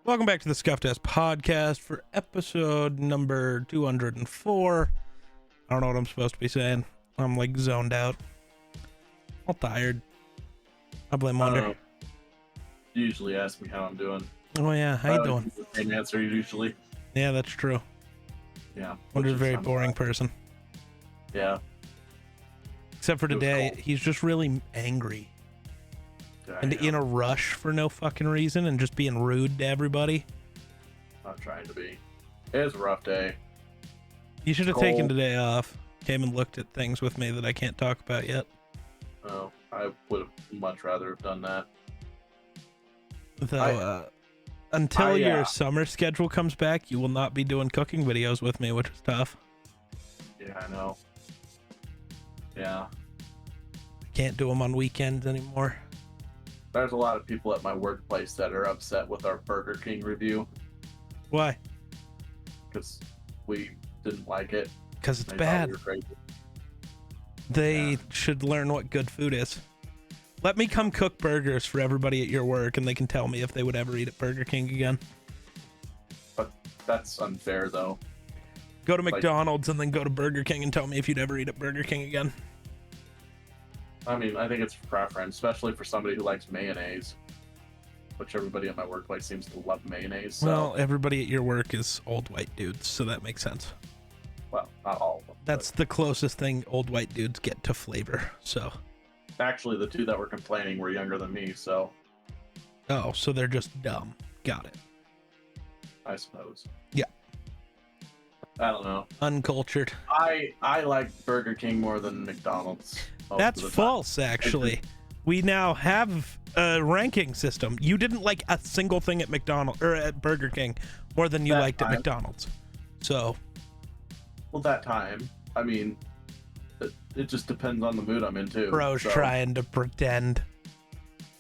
Welcome back to the Scuffed Ass Podcast for episode number 204. I don't know what I'm supposed to be saying. I'm like zoned out. All tired. I blame Wonder. You usually ask me how I'm doing. Oh yeah, how you doing? The same answer usually. Yeah, that's true. Yeah. Wonder's a very boring person. Yeah. Except for today, he's just really angry. Yeah, And in a rush for no fucking reason and just being rude to everybody. Not trying to be. It was a rough day. You should have taken today off. Came and looked at things with me that I can't talk about yet. Oh, I would have much rather have done that. Though, until your summer schedule comes back, you will not be doing cooking videos with me, which is tough. Yeah, I know. Yeah. Can't do them on weekends anymore. There's a lot of people at my workplace that are upset with our Burger King review. Why? Because we didn't like it. Because it's bad. They should learn what good food is. Let me come cook burgers for everybody at your work, and they can tell me if they would ever eat at Burger King again. But that's unfair, though. Go to McDonald's and then go to Burger King and tell me if you'd ever eat at Burger King again. I mean, I think it's preference, especially for somebody who likes mayonnaise, which everybody at my workplace seems to love mayonnaise. So. Well, everybody at your work is old white dudes, so that makes sense. Well, not all of them. That's the closest thing old white dudes get to flavor, so. Actually, the two that were complaining were younger than me, so. Oh, so they're just dumb. Got it. I suppose. Yeah. I don't know. Uncultured. I like Burger King more than McDonald's. That's false, actually. We now have a ranking system. You didn't like a single thing at McDonald's or at Burger King more than you liked at McDonald's. So. Well, that time. I mean, it just depends on the mood I'm in, too. Bro's trying to pretend.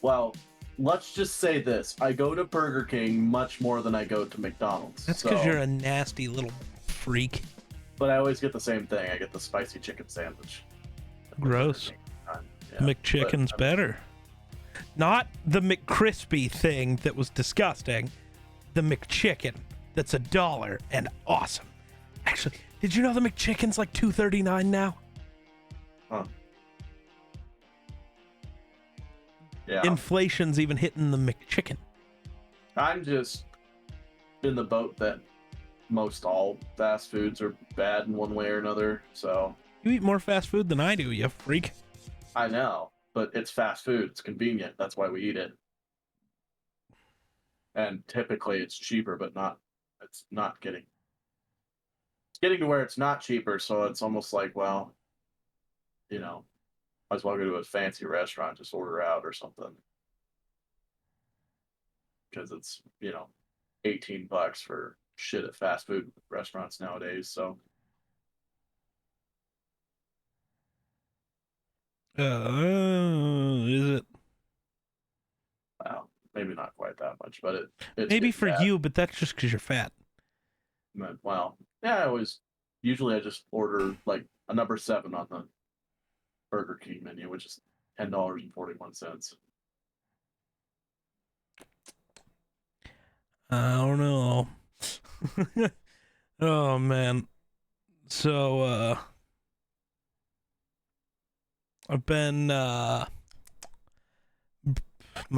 Well, let's just say this. I go to Burger King much more than I go to McDonald's. That's because you're a nasty little freak. But I always get the same thing. I get the spicy chicken sandwich. Gross. Yeah, McChicken's better. Not the McCrispy thing that was disgusting. The McChicken that's $1 and awesome. Actually, did you know the McChicken's like $2.39 now? Huh. Yeah. Inflation's even hitting the McChicken. I'm just in the boat that most all fast foods are bad in one way or another, so. You eat more fast food than I do, you freak. I know, but it's fast food. It's convenient. That's why we eat it. And typically it's cheaper, but it's getting to where it's not cheaper, so it's almost like, well, you know, might as well go to a fancy restaurant, just order out or something. Because it's, $18 for shit at fast food restaurants nowadays, so. Is it? Well, maybe not quite that much, but it's maybe for you, but that's just because you're fat. Well, yeah, usually I just order like a number 7 on the Burger King menu, which is $10.41. I don't know. Oh man. So I've been my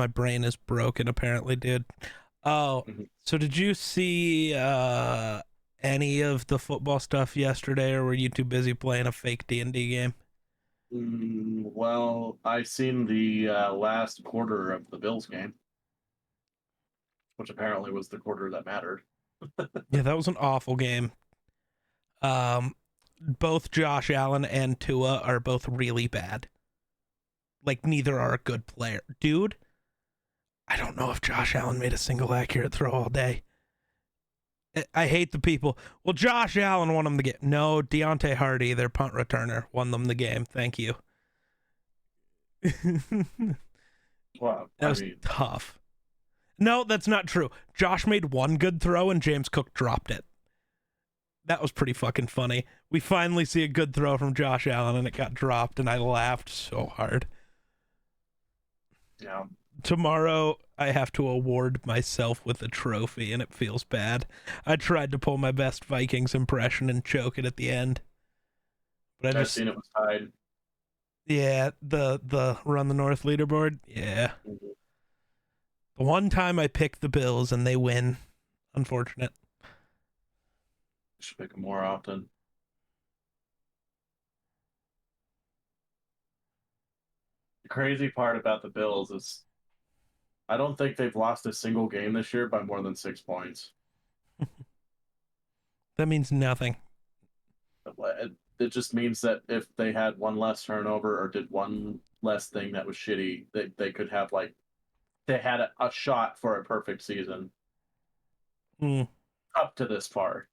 brain is broken apparently, dude. Oh, so did you see any of the football stuff yesterday, or were you too busy playing a fake D&D game? Well, I seen the last quarter of the Bills game, which apparently was the quarter that mattered. Yeah, that was an awful game. Both Josh Allen and Tua are both really bad. Like, neither are a good player. Dude, I don't know if Josh Allen made a single accurate throw all day. I hate the people. Well, Josh Allen won them the game. No, Deontay Hardy, their punt returner, won them the game. Thank you. Well, that was tough. No, that's not true. Josh made one good throw and James Cook dropped it. That was pretty fucking funny. We finally see a good throw from Josh Allen and it got dropped and I laughed so hard. Yeah. Tomorrow I have to award myself with a trophy, and it feels bad. I tried to pull my best Vikings impression and choke it at the end. But I've seen it was tied. Yeah, the Run the North leaderboard. Yeah. Mhm. The one time I picked the Bills and they win. Unfortunate. Should pick them more often. The crazy part about the Bills is I don't think they've lost a single game this year by more than 6 points. That means nothing. It just means that if they had one less turnover or did one less thing that was shitty, they could have like they had a shot for a perfect season. Mm. Up to this part,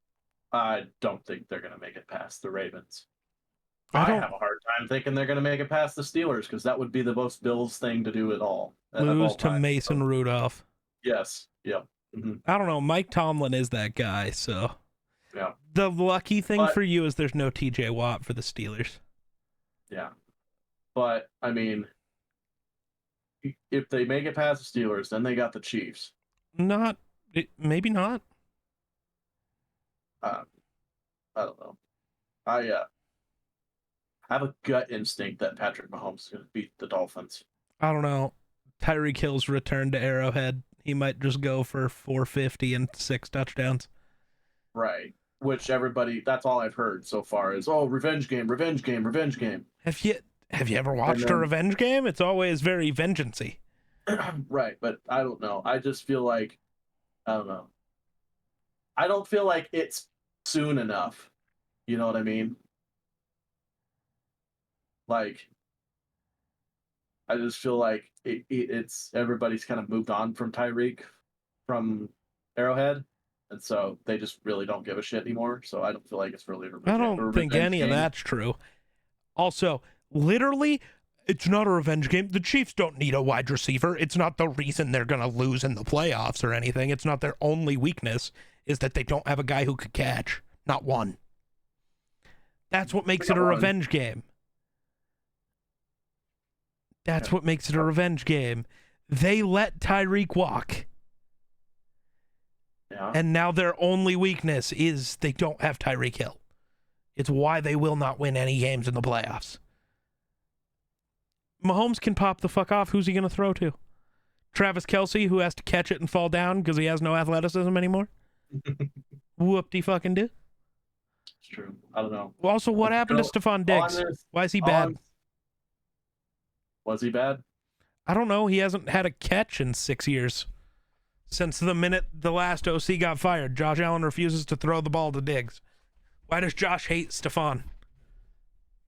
I don't think they're going to make it past the Ravens. I I don't have a hard time thinking they're going to make it past the Steelers because that would be the most Bills thing to do at all. Of lose all to time. Mason Rudolph. Yes. Yep. Mm-hmm. I don't know. Mike Tomlin is that guy, so. Yeah. The lucky thing But- for you is there's no TJ Watt for the Steelers. Yeah. But, I mean, if they make it past the Steelers, then they got the Chiefs. Maybe not. I don't know. I have a gut instinct that Patrick Mahomes is going to beat the Dolphins. I don't know. Tyreek Hill's return to Arrowhead. He might just go for 450 and 6 touchdowns. Right. Which everybody, that's all I've heard so far is, oh, revenge game, revenge game, revenge game. Have you ever watched a revenge game? It's always very vengeance-y. Right, but I don't know. I just feel like, I don't know. I don't feel like it's soon enough. You know what I mean? Like, I just feel like it's everybody's kind of moved on from Tyreek from Arrowhead. And so they just really don't give a shit anymore. So I don't feel like it's really a I don't think any of that's true. Also, literally, it's not a revenge game. The Chiefs don't need a wide receiver. It's not the reason they're going to lose in the playoffs or anything. It's not their only weakness is that they don't have a guy who could catch. Not one. That's what makes it a revenge game. That's what makes it a revenge game. They let Tyreek walk. Yeah. And now their only weakness is they don't have Tyreek Hill. It's why they will not win any games in the playoffs. Mahomes can pop the fuck off. Who's he going to throw to? Travis Kelce, who has to catch it and fall down because he has no athleticism anymore? Whoop-de-fucking-do. It's true. I don't know. Also, what happened to Stephon Diggs? Why is he bad? Was he bad? I don't know. He hasn't had a catch in 6 years. Since the minute the last OC got fired, Josh Allen refuses to throw the ball to Diggs. Why does Josh hate Stephon?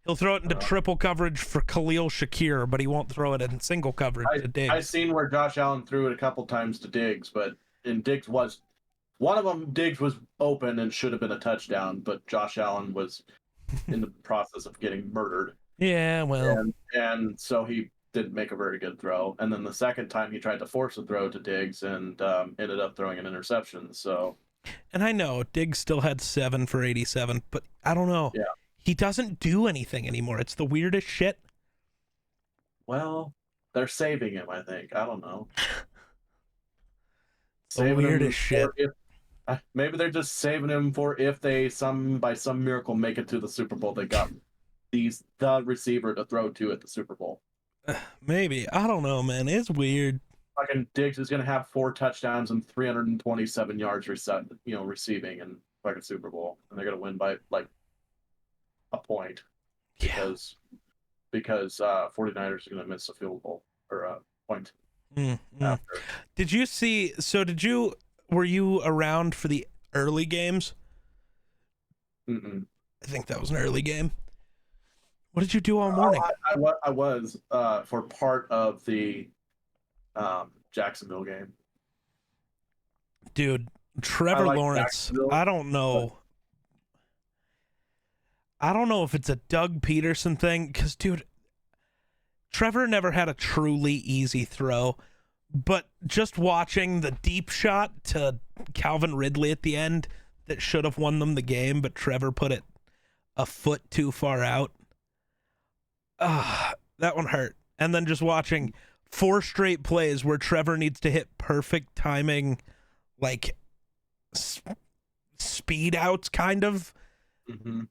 He'll throw it into triple coverage for Khalil Shakir, but he won't throw it in single coverage to Diggs. I've seen where Josh Allen threw it a couple times to Diggs, but Diggs was one of them. Diggs was open and should have been a touchdown, but Josh Allen was in the process of getting murdered. Yeah, well, and so he didn't make a very good throw. And then the second time he tried to force a throw to Diggs and ended up throwing an interception. So, and I know Diggs still had 7 for 87, but I don't know. Yeah. He doesn't do anything anymore. It's the weirdest shit. Well, they're saving him, I think. I don't know. The weirdest shit. Maybe they're just saving him for if they by some miracle make it to the Super Bowl. They got the receiver to throw to at the Super Bowl. Maybe. I don't know, man. It's weird. Fucking Diggs is going to have 4 touchdowns and 327 yards receiving in fucking Super Bowl. And they're going to win by like a point. Because 49ers are going to miss a field goal or a point. After. Did you see, were you around for the early games? Mm-mm. I think that was an early game. What did you do all morning? I was for part of the Jacksonville game. Dude, Trevor Lawrence, I don't know. I don't know if it's a Doug Peterson thing, because, dude, Trevor never had a truly easy throw, but just watching the deep shot to Calvin Ridley at the end that should have won them the game, but Trevor put it a foot too far out. That one hurt. And then just watching 4 straight plays where Trevor needs to hit perfect timing, like speed outs, kind of. Mm-hmm.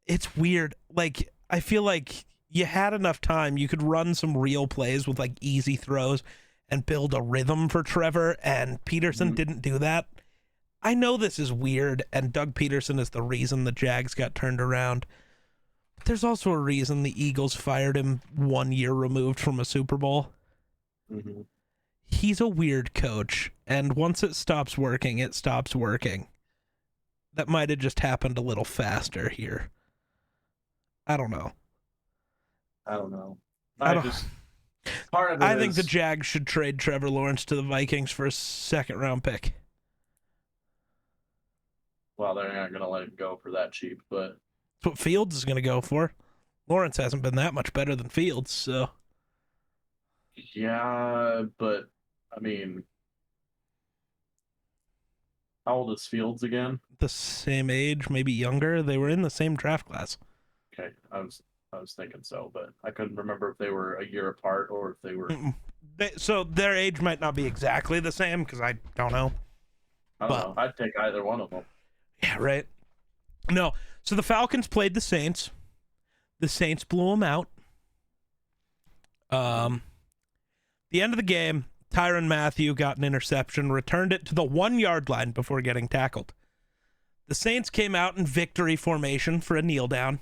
It's weird. Like, I feel like you had enough time. You could run some real plays with like easy throws and build a rhythm for Trevor, and Peterson didn't do that. I know this is weird, and Doug Peterson is the reason the Jags got turned around. But there's also a reason the Eagles fired him 1 year removed from a Super Bowl. Mm-hmm. He's a weird coach, and once it stops working, it stops working. That might have just happened a little faster here. I don't know. Part of it I think the is, Jags should trade Trevor Lawrence to the Vikings for a 2nd-round pick. well, they're not going to let him go for that cheap, but That's what Fields is going to go for. Lawrence hasn't been that much better than Fields, so. yeah, but I mean, how old is Fields again? The same age, maybe younger. They were in the same draft class. Okay, I was thinking so, but I couldn't remember if they were a year apart or if they were. So their age might not be exactly the same, because I don't know. I don't know. I'd take either one of them. Yeah, right. No, so the Falcons played the Saints. The Saints blew them out. The end of the game, Tyrann Mathieu got an interception, returned it to the 1-yard line before getting tackled. The Saints came out in victory formation for a kneel down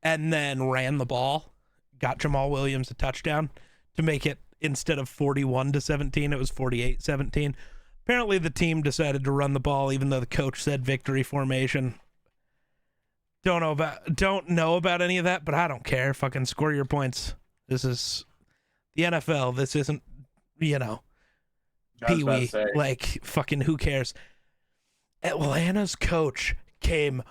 and then ran the ball, got Jamal Williams a touchdown to make it, instead of 41-17, it was 48-17. Apparently the team decided to run the ball even though the coach said victory formation. Don't know about any of that, but I don't care. Fucking score your points. This is the NFL. This isn't, Pee-wee. Like, fucking who cares? Atlanta's coach came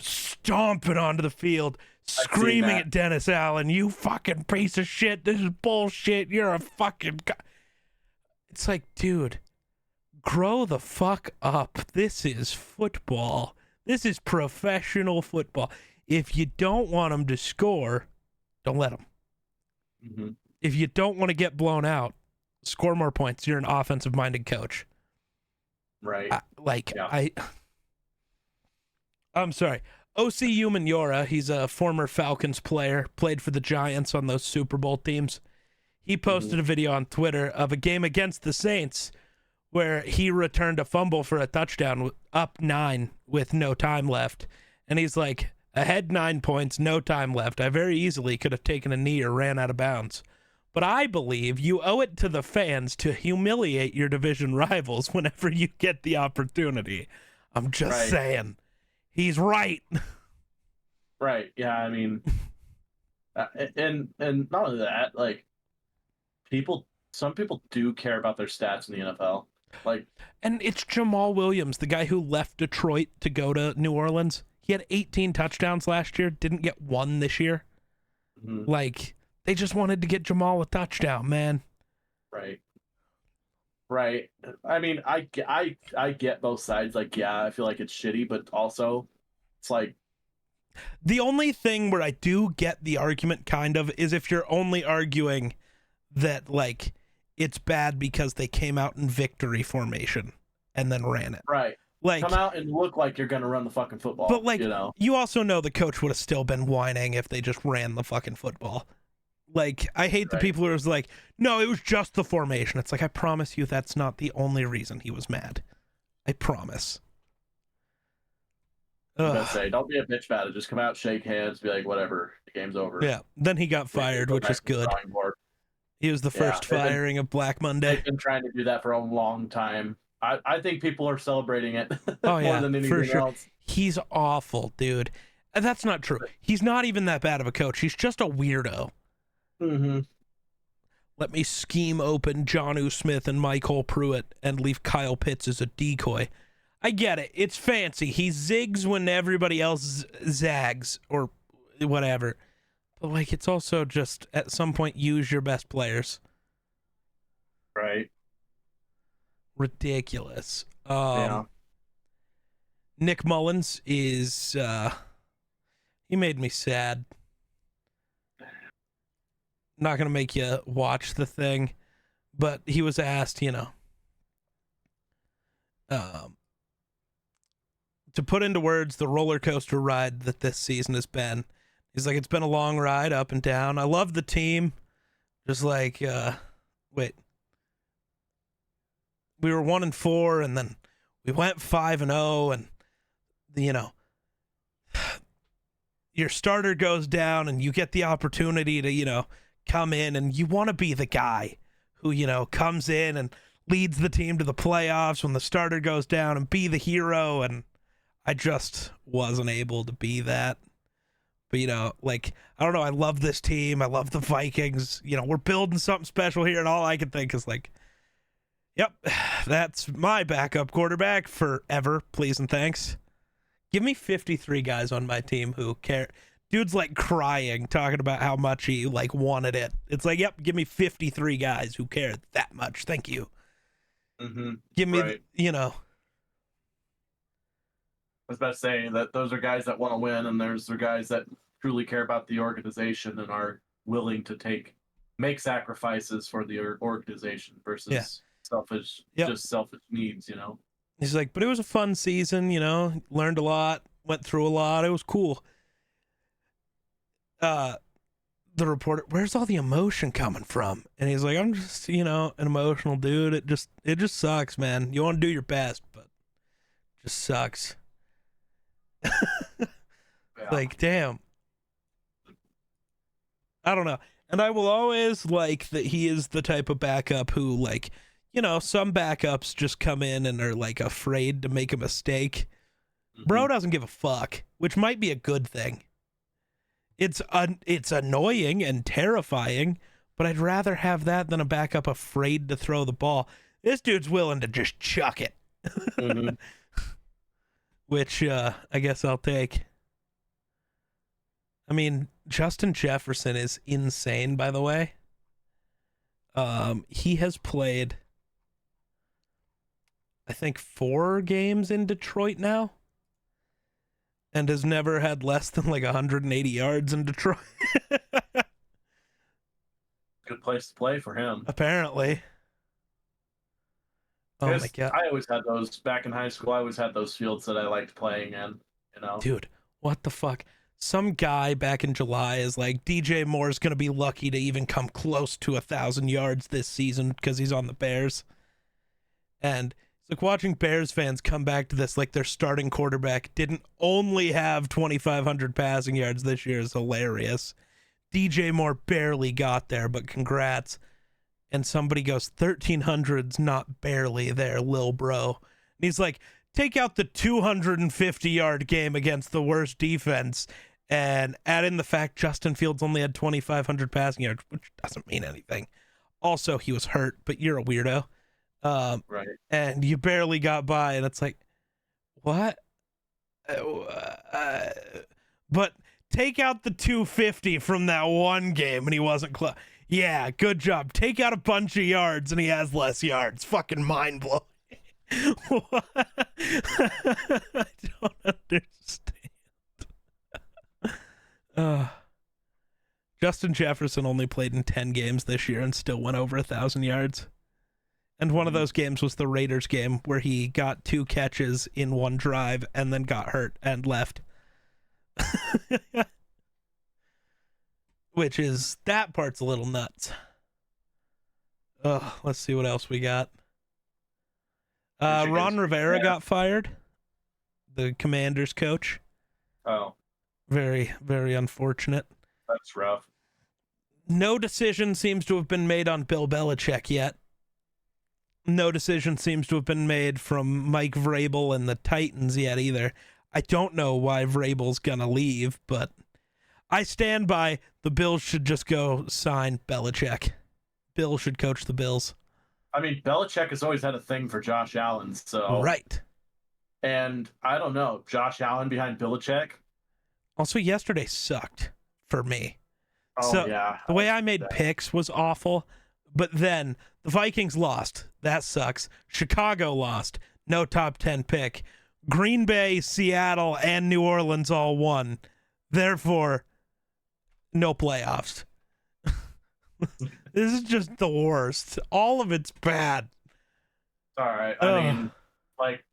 stomping onto the field, screaming at Dennis Allen, "You fucking piece of shit. This is bullshit. You're a fucking..." It's like, dude, grow the fuck up. This is football. This is professional football. If you don't want them to score, don't let them. Mm-hmm. If you don't want to get blown out, score more points. You're an offensive-minded coach. Right. I'm sorry. O.C. Umenyiora, he's a former Falcons player, played for the Giants on those Super Bowl teams. He posted a video on Twitter of a game against the Saints where he returned a fumble for a touchdown, up 9 with no time left. And he's like, ahead 9 points, no time left. I very easily could have taken a knee or ran out of bounds. But I believe you owe it to the fans to humiliate your division rivals whenever you get the opportunity. I'm just saying. He's right. Right. Yeah, I mean, and not only that, like, some people do care about their stats in the NFL. Like, and it's Jamal Williams, the guy who left Detroit to go to New Orleans. He had 18 touchdowns last year, didn't get one this year. Mm-hmm. Like, they just wanted to get Jamal a touchdown, man. Right. I mean, I get both sides. Like, yeah, I feel like it's shitty, but also it's like, the only thing where I do get the argument kind of is if you're only arguing that, like, it's bad because they came out in victory formation and then ran it. Right. Like, come out and look like you're going to run the fucking football. But, like, you also know the coach would have still been whining if they just ran the fucking football. Like, I hate the people who are like, no, it was just the formation. It's like, I promise you that's not the only reason he was mad. I promise. I was gonna say, don't be a bitch about it. Just come out, shake hands, be like, whatever, the game's over. Yeah. Then he got fired, which is good. He was the first firing of Black Monday. They've been trying to do that for a long time. I think people are celebrating it more than anything else. He's awful, dude. And that's not true. He's not even that bad of a coach. He's just a weirdo. Mm-hmm. Let me scheme open Jonnu Smith and Michael Pruitt and leave Kyle Pitts as a decoy. I get it. It's fancy. He zigs when everybody else zags or whatever. But, like, it's also just, at some point, use your best players. Right. Ridiculous. Yeah. Nick Mullins is, he made me sad. not going to make you watch the thing, but he was asked, to put into words the roller coaster ride that this season has been. He's like, it's been a long ride up and down. I love the team. Just like, we were 1-4, and then we went 5-0, and your starter goes down, and you get the opportunity to, come in, and you want to be the guy who, comes in and leads the team to the playoffs when the starter goes down and be the hero. And I just wasn't able to be that. But, I don't know. I love this team. I love the Vikings. We're building something special here. And all I can think is like, yep, that's my backup quarterback forever. Please and thanks. Give me 53 guys on my team who care. Dude's like crying, talking about how much he like wanted it. It's like, yep, give me 53 guys who care that much. Thank you. Mm-hmm. Give me, right. I was about to say that those are guys that want to win, and those are guys that truly care about the organization and are willing to make sacrifices for the organization versus selfish needs. He's like, but it was a fun season. Learned a lot, went through a lot. It was cool. The reporter, where's all the emotion coming from? And he's like, I'm just, an emotional dude. It just sucks, man. You want to do your best, but it just sucks. Like, damn. I don't know. And I will always like that he is the type of backup who, like, some backups just come in and are like afraid to make a mistake. Mm-hmm. Bro doesn't give a fuck, which might be a good thing. It's annoying and terrifying, but I'd rather have that than a backup afraid to throw the ball. This dude's willing to just chuck it. Mm-hmm. Which I guess I'll take. I mean, Justin Jefferson is insane, by the way. He has played, I think, 4 games in Detroit now, and has never had less than like 180 yards in Detroit. Good place to play for him. Apparently. Oh my God. I always had those back in high school. I always had those fields that I liked playing in, Dude, what the fuck? Some guy back in July is like, DJ Moore's going to be lucky to even come close to 1,000 yards this season because he's on the Bears. And it's like watching Bears fans come back to this like their starting quarterback didn't only have 2,500 passing yards this year is hilarious. DJ Moore barely got there, but congrats. And somebody goes, 1,300's not barely there, lil bro. And he's like, take out the 250-yard game against the worst defense and add in the fact Justin Fields only had 2,500 passing yards, which doesn't mean anything. Also, he was hurt, but you're a weirdo. Right. And you barely got by, and it's like, what? But take out the 250 from that one game, and he wasn't close. Yeah, good job. Take out a bunch of yards, and he has less yards. Fucking mind-blowing. What? I don't understand. Justin Jefferson only played in 10 games this year and still went over 1,000 yards. And one of those games was the Raiders game where he got 2 catches in one drive and then got hurt and left. Which is, that part's a little nuts. Let's see what else we got. Ron Rivera got fired. The Commanders coach. Oh. Very, very unfortunate. That's rough. No decision seems to have been made on Bill Belichick yet. No decision seems to have been made from Mike Vrabel and the Titans yet either. I don't know why Vrabel's gonna leave, but I stand by the Bills should just go sign Belichick. Bill should coach the Bills. I mean, Belichick has always had a thing for Josh Allen, so... Right. And I don't know, Josh Allen behind Belichick? Also, yesterday sucked for me. Oh, so, yeah. The way I made picks was awful, but then the Vikings lost. That sucks. Chicago lost. No top 10 pick. Green Bay, Seattle, and New Orleans all won. Therefore, no playoffs. This is just the worst. All of it's bad. All right. I Ugh. mean, like,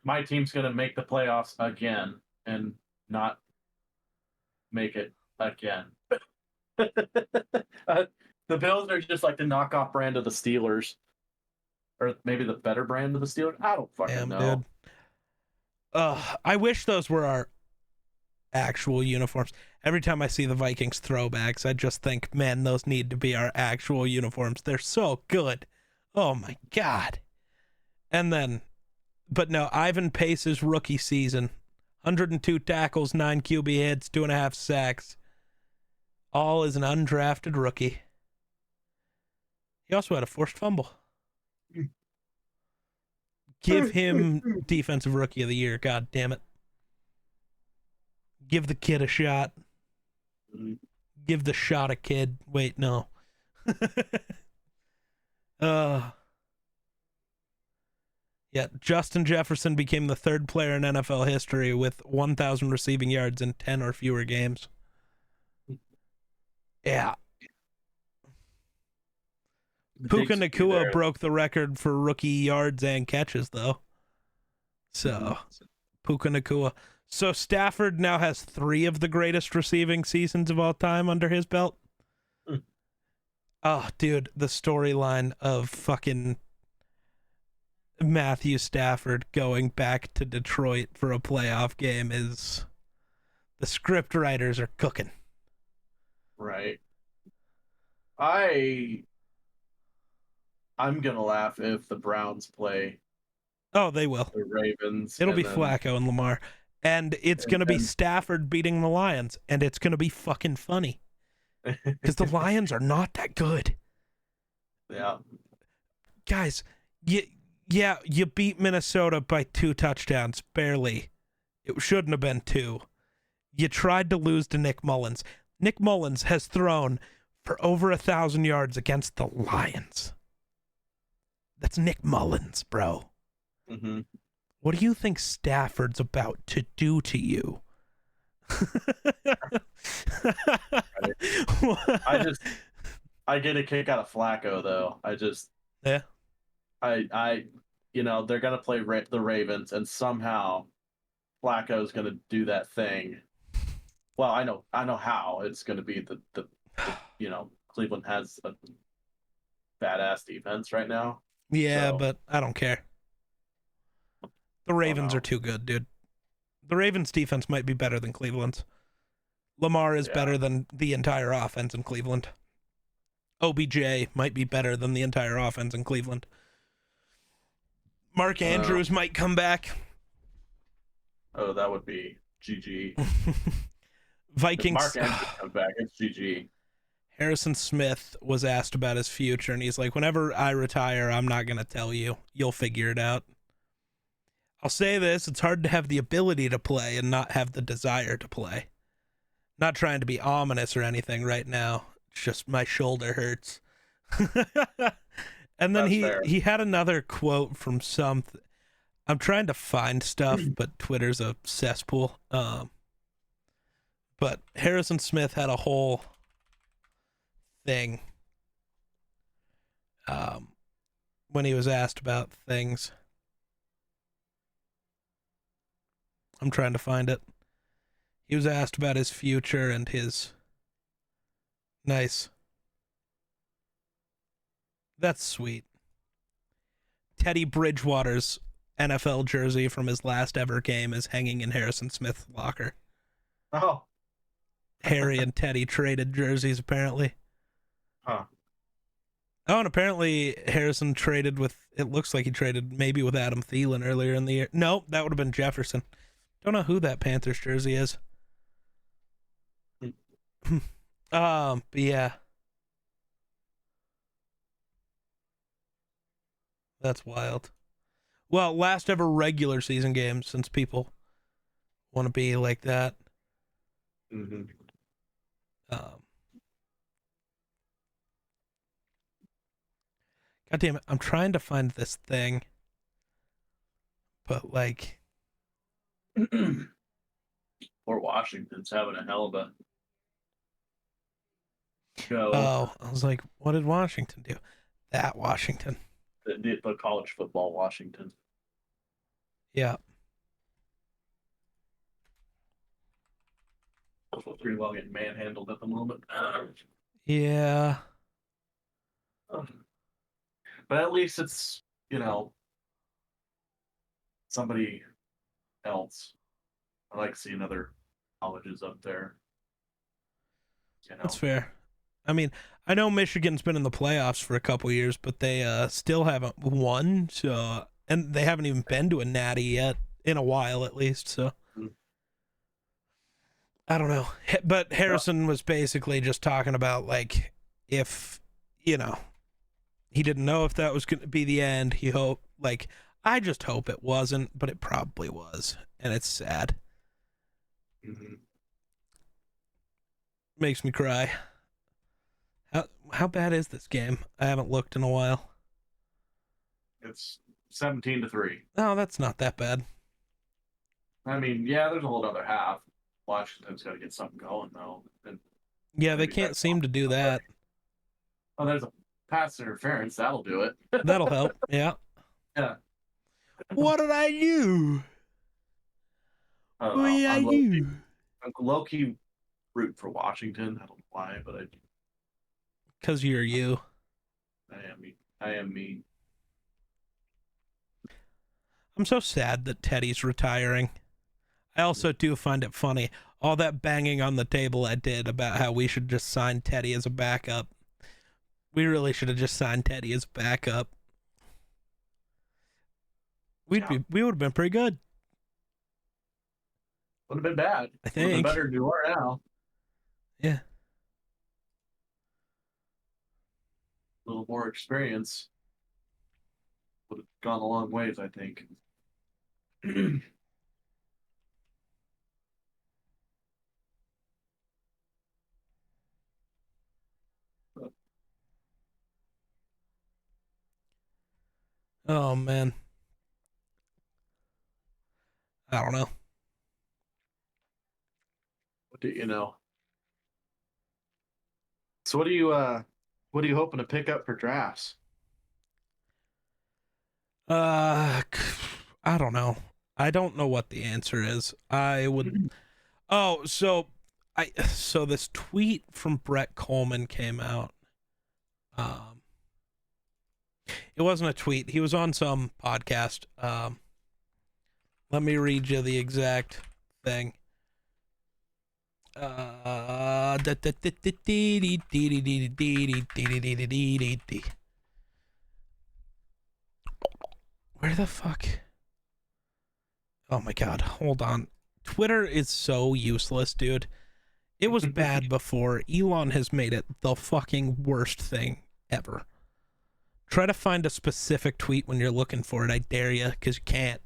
my team's gonna make the playoffs again and not make it again. The Bills are just like the knockoff brand of the Steelers, or maybe the better brand of the Steelers. I don't fucking Damn, know. dude. I wish those were our actual uniforms. Every time I see the Vikings throwbacks, I just think, man, those need to be our actual uniforms. They're so good. Oh my God. And then, but no, Ivan Pace's rookie season 102 tackles, 9 QB hits, 2.5 sacks. All as an undrafted rookie. He also had a forced fumble. Give him defensive rookie of the year. God damn it. Give the kid a shot. Give the shot a kid. Wait, no. Yeah, Justin Jefferson became the third player in NFL history with 1,000 receiving yards in 10 or fewer games. Yeah. Puka Nacua broke the record for rookie yards and catches, though. So, Puka Nacua. So, Stafford now has 3 of the greatest receiving seasons of all time under his belt. Oh, dude, the storyline of fucking Matthew Stafford going back to Detroit for a playoff game is... The script writers are cooking. Right. I'm gonna laugh if the Browns play Oh, they will. the Ravens. It'll be Flacco and Lamar. And it's going to be Stafford beating the Lions. And it's going to be fucking funny. Because the Lions are not that good. Yeah. Guys, you beat Minnesota by 2 touchdowns. Barely. It shouldn't have been 2. You tried to lose to Nick Mullins. Nick Mullins has thrown for over 1,000 yards against the Lions. That's Nick Mullins, bro. Mm-hmm. What do you think Stafford's about to do to you? I get a kick out of Flacco though. Yeah. They're gonna play the Ravens, and somehow Flacco's gonna do that thing. Well, I know how it's gonna be the Cleveland has a badass defense right now. Yeah, so. But I don't care. The Ravens are too good, dude. The Ravens' defense might be better than Cleveland's. Lamar is better than the entire offense in Cleveland. OBJ might be better than the entire offense in Cleveland. Mark Andrews might come back. Oh, that would be GG. Vikings. Mark Andrews comes back. It's GG. Harrison Smith was asked about his future, and he's like, whenever I retire, I'm not going to tell you. You'll figure it out. I'll say this, it's hard to have the ability to play and not have the desire to play. Not trying to be ominous or anything right now. It's just my shoulder hurts. And then he had another quote from something. I'm trying to find stuff, but Twitter's a cesspool. But Harrison Smith had a whole thing when he was asked about things. I'm trying to find it. He was asked about his future and his... Nice. That's sweet. Teddy Bridgewater's NFL jersey from his last ever game is hanging in Harrison Smith's locker. Oh. Harry and Teddy traded jerseys, apparently. Huh. Oh, and apparently Harrison traded with... It looks like he traded maybe with Adam Thielen earlier in the year. No, that would have been Jefferson. Don't know who that Panthers jersey is. But yeah. That's wild. Well, last ever regular season game, since people want to be like that. Mm-hmm. God damn it, I'm trying to find this thing. But like... Or Washington's having a hell of a... Go Oh, I was like, what did Washington do? That Washington. the college football Washington. Yeah. Pretty well getting manhandled at the moment. Yeah. But at least it's, somebody else. I like seeing other colleges up there. That's fair. I mean, I know Michigan's been in the playoffs for a couple years, but they still haven't won. So, and they haven't even been to a natty yet in a while, at least. So, I don't know. But Harrison was basically just talking about like if he didn't know if that was going to be the end. He hoped like I just hope it wasn't, but it probably was, and it's sad. Mm-hmm. Makes me cry. How bad is this game? I haven't looked in a while. It's 17-3. Oh, that's not that bad. I mean, yeah, there's a whole other half. Washington's got to get something going though. And Yeah, they can't seem to do that. Oh, there's a pass interference. That'll do it. That'll help. Yeah. Yeah. What did I do? I What did I do? I'm low-key rooting for Washington. I don't know why, but Because you're you. I am me. I'm so sad that Teddy's retiring. I also do find it funny. All that banging on the table I did about how we should just sign Teddy as a backup. We really should have just signed Teddy as backup. We would have been pretty good. Would have been bad. I think. Would have been better than you are now. Yeah. A little more experience would have gone a long ways, I think. Oh man. I don't know. What do you know? So what are you hoping to pick up for drafts? I don't know. I don't know what the answer is. I would. Oh, so this tweet from Brett Coleman came out. It wasn't a tweet. He was on some podcast. Let me read you the exact thing. Where the fuck? Oh my god, hold on. Twitter is so useless, dude. It was bad before. Elon has made it the fucking worst thing ever. Try to find a specific tweet when you're looking for it. I dare you, because you can't.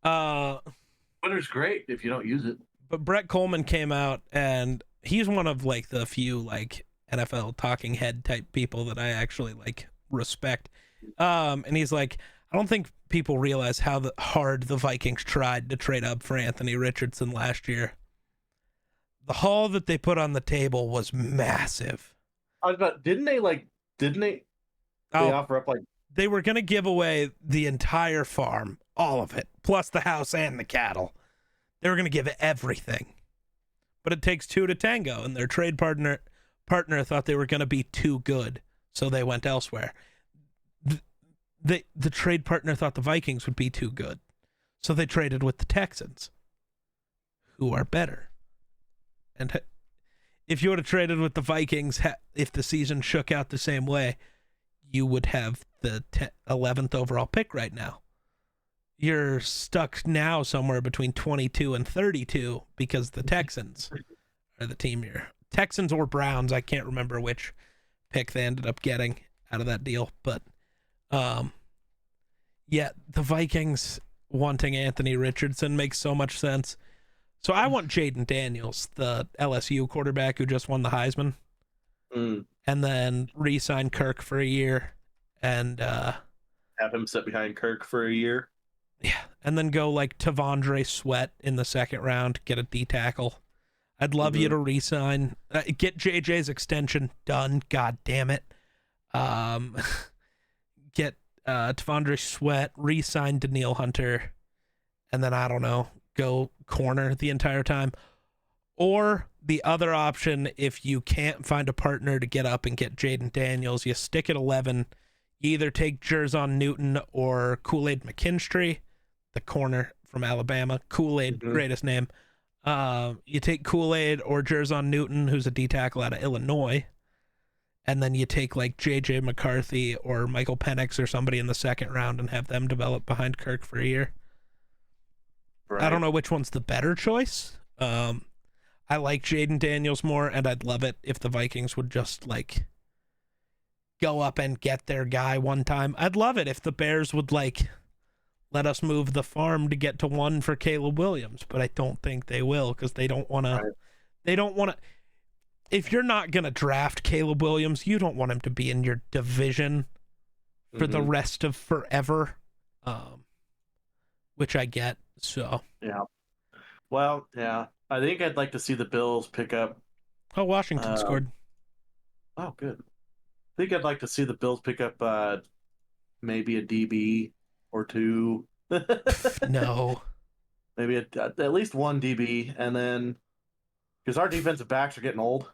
Twitter's great if you don't use it. But Brett Coleman came out, and he's one of like the few like NFL talking head type people that I actually like respect. And he's like, I don't think people realize how hard the Vikings tried to trade up for Anthony Richardson last year. The haul that they put on the table was massive. I was about, didn't they offer up like they were going to give away the entire farm, all of it, plus the house and the cattle. They were going to give everything. But it takes two to tango, and their trade partner thought they were going to be too good, so they went elsewhere. The trade partner thought the Vikings would be too good, so they traded with the Texans, who are better. And if you would have traded with the Vikings, if the season shook out the same way, you would have the 11th overall pick right now. You're stuck now somewhere between 22 and 32 because the Texans are the team here. Texans or Browns, I can't remember which pick they ended up getting out of that deal. But, yeah, the Vikings wanting Anthony Richardson makes so much sense. So I want Jaden Daniels, the LSU quarterback who just won the Heisman, and then re-sign Kirk for a year and have him sit behind Kirk for a year. Yeah, and then go like Tavondre Sweat in the second round, get a D tackle. I'd love you to re-sign. Get JJ's extension done. God damn it. Get T'Vondre Sweat, re-sign Daniil Hunter, and then, I don't know, go corner the entire time. Or the other option, if you can't find a partner to get up and get Jaden Daniels, you stick at 11. You either take Jerzon Newton or Kool-Aid McKinstry, the corner from Alabama. Kool-Aid, greatest name. You take Kool-Aid or Jerzon Newton, who's a D-tackle out of Illinois, and then you take like J.J. McCarthy or Michael Penix or somebody in the second round and have them develop behind Kirk for a year. Right. I don't know which one's the better choice. I like Jaden Daniels more, and I'd love it if the Vikings would just, like, go up and get their guy one time. I'd love it if the Bears would, like, let us move the farm to get to 1 for Caleb Williams, but I don't think they will because they don't want to. Right. They don't want to. If you're not going to draft Caleb Williams, you don't want him to be in your division for the rest of forever, which I get, so. Yeah. Well, yeah. I think I'd like to see the Bills pick up. Oh, Washington scored. Oh, good. I think I'd like to see the Bills pick up maybe a DB or two. No. Maybe at least one DB, and then because our defensive backs are getting old,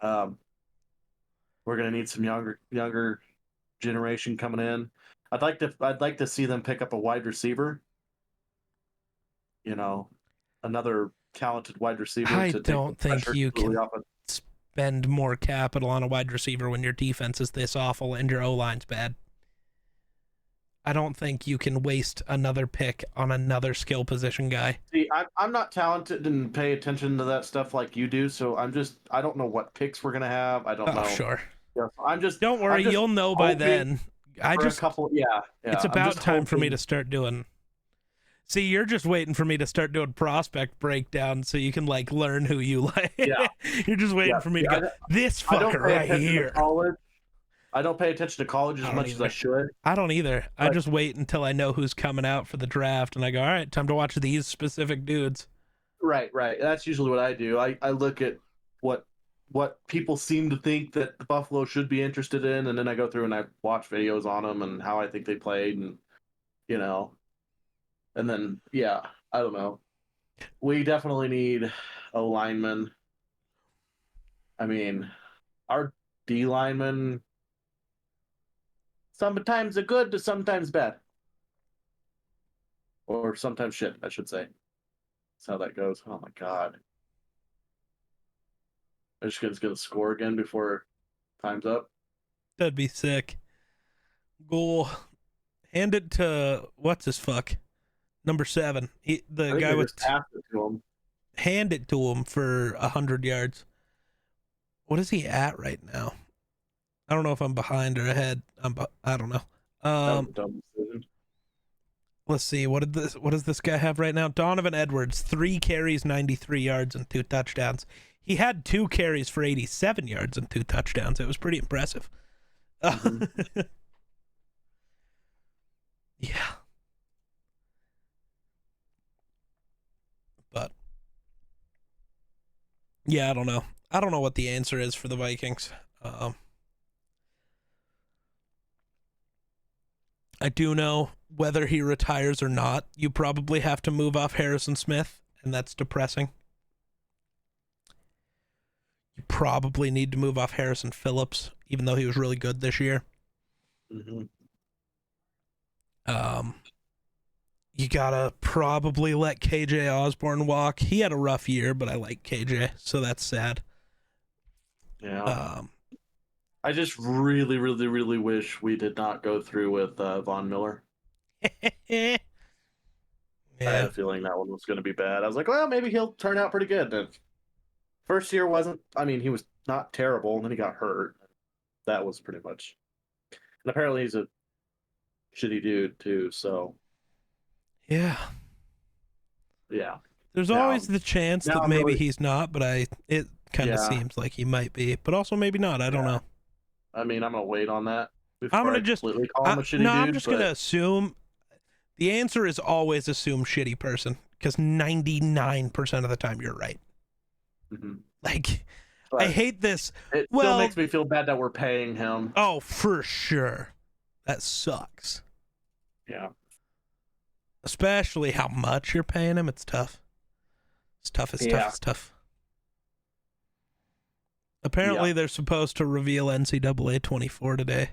we're going to need some younger generation coming in. I'd like to see them pick up a wide receiver. You know, another talented wide receiver. I don't think you can spend more capital on a wide receiver when your defense is this awful and your O-line's bad. I don't think you can waste another pick on another skill position guy. See, I'm not talented and pay attention to that stuff like you do, so I don't know what picks we're gonna have. I don't know. Sure. Yeah, don't worry, you'll know by then. It's about time for me to start doing. See, you're just waiting for me to start doing prospect breakdown so you can, like, learn who you like. Yeah. You're just waiting for me to go, this fucker right here. I don't pay attention to college as much as I should. I don't either. I just wait until I know who's coming out for the draft, and I go, all right, time to watch these specific dudes. Right. That's usually what I do. I look at what people seem to think that the Buffalo should be interested in, and then I go through and I watch videos on them and how I think they played, and, you know. And then, yeah, I don't know. We definitely need a lineman. I mean, our D linemen, sometimes are good to sometimes bad. Or sometimes shit, I should say. That's how that goes. Oh my god. I'm just going to score again before time's up. That'd be sick. Goal. Hand it to, what's his fuck? Number 7. The guy with. Hand it to him for 100 yards. What is he at right now? I don't know if I'm behind or ahead. I don't know. Let's see. What does this guy have right now? Donovan Edwards, 3 carries, 93 yards, and 2 touchdowns. He had 2 carries for 87 yards and 2 touchdowns. It was pretty impressive. Mm-hmm. Yeah. But yeah, I don't know. I don't know what the answer is for the Vikings. I do know whether he retires or not, you probably have to move off Harrison Smith, and that's depressing. You probably need to move off Harrison Phillips, even though he was really good this year. Mm-hmm. You gotta probably let KJ Osborne walk. He had a rough year, but I like KJ, so that's sad. Yeah. I just really, really, really wish we did not go through with Von Miller. Yeah. I had a feeling that one was going to be bad. I was like, well, maybe he'll turn out pretty good. And first year wasn't, I mean, he was not terrible, and then he got hurt. That was pretty much. And apparently he's a shitty dude, too, so. Yeah. Yeah. There's always the chance that maybe he's not, but it kind of seems like he might be, but also maybe not. I don't know. I mean, I'm going to wait on that. I'm going to just call him a shitty dude. I'm just going to assume the answer is always assume shitty person, because 99% of the time you're right. Like, I But hate this. it still Well, makes me feel bad that we're paying him. oh, for sure. That sucks. Yeah. Especially how much you're paying him. It's tough. It's tough. It's tough. Yeah. It's tough. Apparently, they're supposed to reveal NCAA 24 today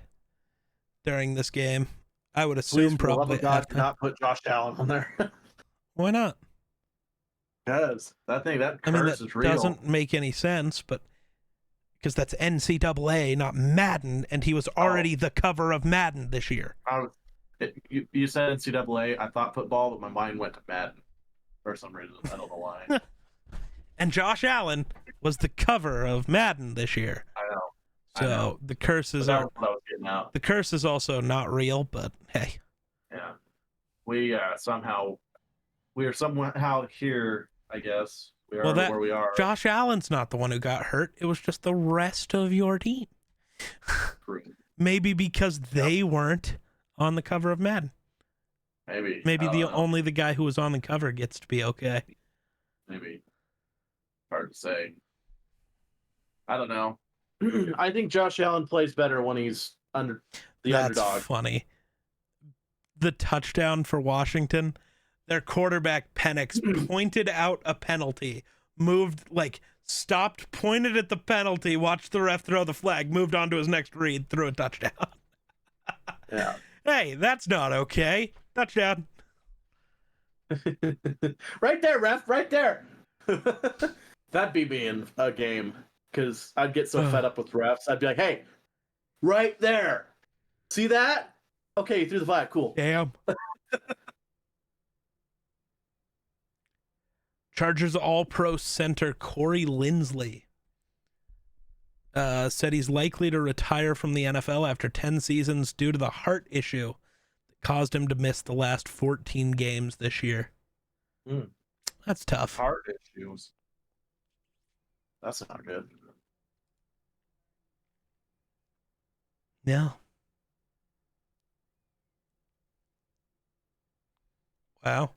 during this game. I would assume Please, for the love probably of God, at do halftime. not put Josh Allen on there. Why not? Because that I mean, curse that is real. doesn't make any sense, but because that's NCAA, not Madden, and he was already the cover of Madden this year. You said NCAA. I thought football, but my mind went to Madden for some reason. I don't know why. And Josh Allen was the cover of Madden this year. I know. So the curses That are. was what I was getting out. The curse is also not real, but hey. Yeah. We are somehow here, I guess. We are where we are. Josh Allen's not the one who got hurt. It was just the rest of your team. Maybe because they weren't on the cover of Madden. Maybe only the guy who was on the cover gets to be okay. Maybe. Hard to say. I don't know. I think Josh Allen plays better when he's underdog. That's funny. The touchdown for Washington, their quarterback Penix pointed out a penalty, stopped, pointed at the penalty, watched the ref throw the flag, moved on to his next read, threw a touchdown. Yeah. Hey, that's not okay. Touchdown. Right there, ref, right there. That'd be me in a game because I'd get so fed up with refs. I'd be like, hey, right there. See that? Okay, you threw the flag. Cool. Damn. Chargers All-Pro center Corey Linsley said he's likely to retire from the NFL after 10 seasons due to the heart issue that caused him to miss the last 14 games this year. That's tough. Heart issues. That's not good. Yeah. Wow.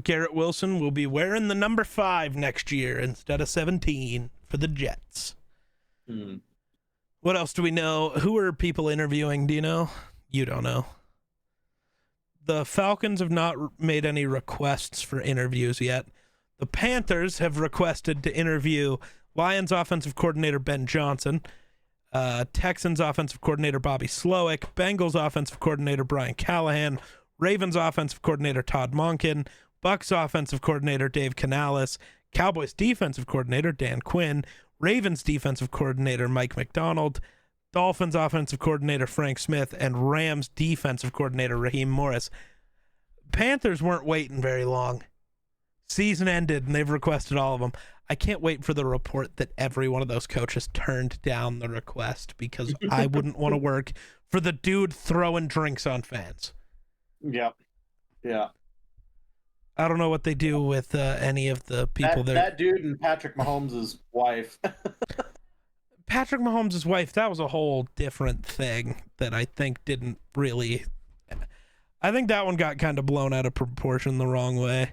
Garrett Wilson will be wearing the number 5 next year instead of 17 for the Jets. What else do we know? Who are people interviewing? Do you know? You don't know. The Falcons have not made any requests for interviews yet. The Panthers have requested to interview Lions offensive coordinator Ben Johnson, Texans offensive coordinator Bobby Slowick, Bengals offensive coordinator Brian Callahan, Ravens offensive coordinator Todd Monken, Bucks offensive coordinator Dave Canales, Cowboys defensive coordinator Dan Quinn, Ravens defensive coordinator Mike McDonald, Dolphins offensive coordinator Frank Smith, and Rams defensive coordinator Raheem Morris. Panthers weren't waiting very long. Season ended, and they've requested all of them. I can't wait for the report that every one of those coaches turned down the request because I wouldn't want to work for the dude throwing drinks on fans. Yep. Yeah. I don't know what they do with any of the people there. That dude and Patrick Mahomes' wife. Patrick Mahomes' wife, that was a whole different thing that I think didn't really... I think that one got kind of blown out of proportion the wrong way.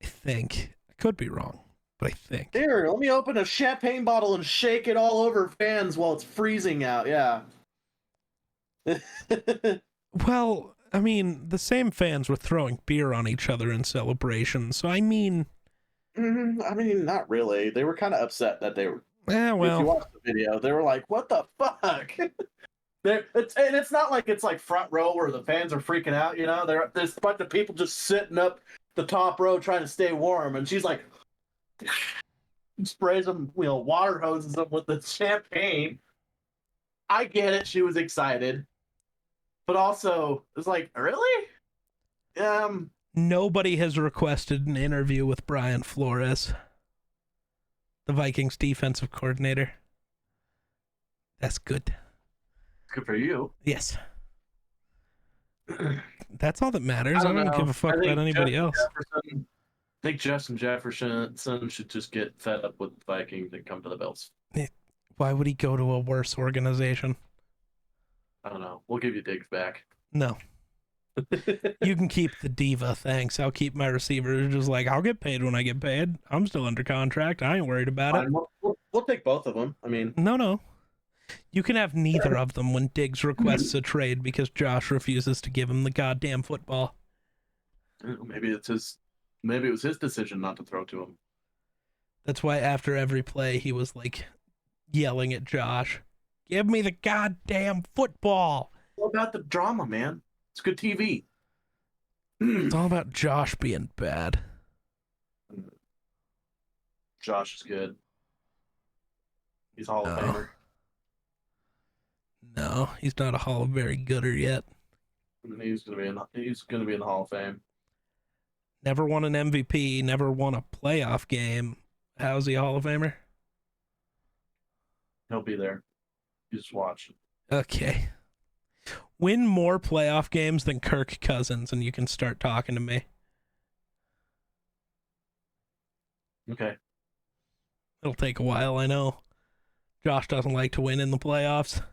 I think. I could be wrong, but I think. Here, let me open a champagne bottle and shake it all over fans while it's freezing out. Yeah. Well, I mean, the same fans were throwing beer on each other in celebration, so I mean... not really. They were kind of upset that they were... Yeah, well... If you watch the video, they were like, what the fuck? It's not like it's like front row where the fans are freaking out, you know? There's a bunch of people just sitting up the top row trying to stay warm, and she's like... sprays them, water hoses them with the champagne. I get it. She was excited. But also, it's like, really? Nobody has requested an interview with Brian Flores, the Vikings defensive coordinator. That's good. Good for you. Yes. That's all that matters. I don't give a fuck about anybody else. I think Justin Jefferson should just get fed up with the Vikings and come to the Bills. Why would he go to a worse organization? I don't know. We'll give you Diggs back. No. You can keep the diva, thanks. I'll keep my receiver. Just like, I'll get paid when I get paid. I'm still under contract. I ain't worried about it. Fine, we'll take both of them. I mean, No, no. You can have neither of them when Diggs requests a trade because Josh refuses to give him the goddamn football. maybe it's his. Maybe it was his decision not to throw to him. That's why after every play, he was like yelling at Josh, "Give me the goddamn football." What about the drama, man? It's good TV. It's all about Josh being bad. Josh is good. He's a Hall of No. Famer. No, he's not a Hall of Very Gooder yet. He's gonna be in the Hall of Fame. Never won an MVP, never won a playoff game. How's he a Hall of Famer? He'll be there. You just watch. Okay. Win more playoff games than Kirk Cousins, and you can start talking to me. Okay. It'll take a while, I know. Josh doesn't like to win in the playoffs.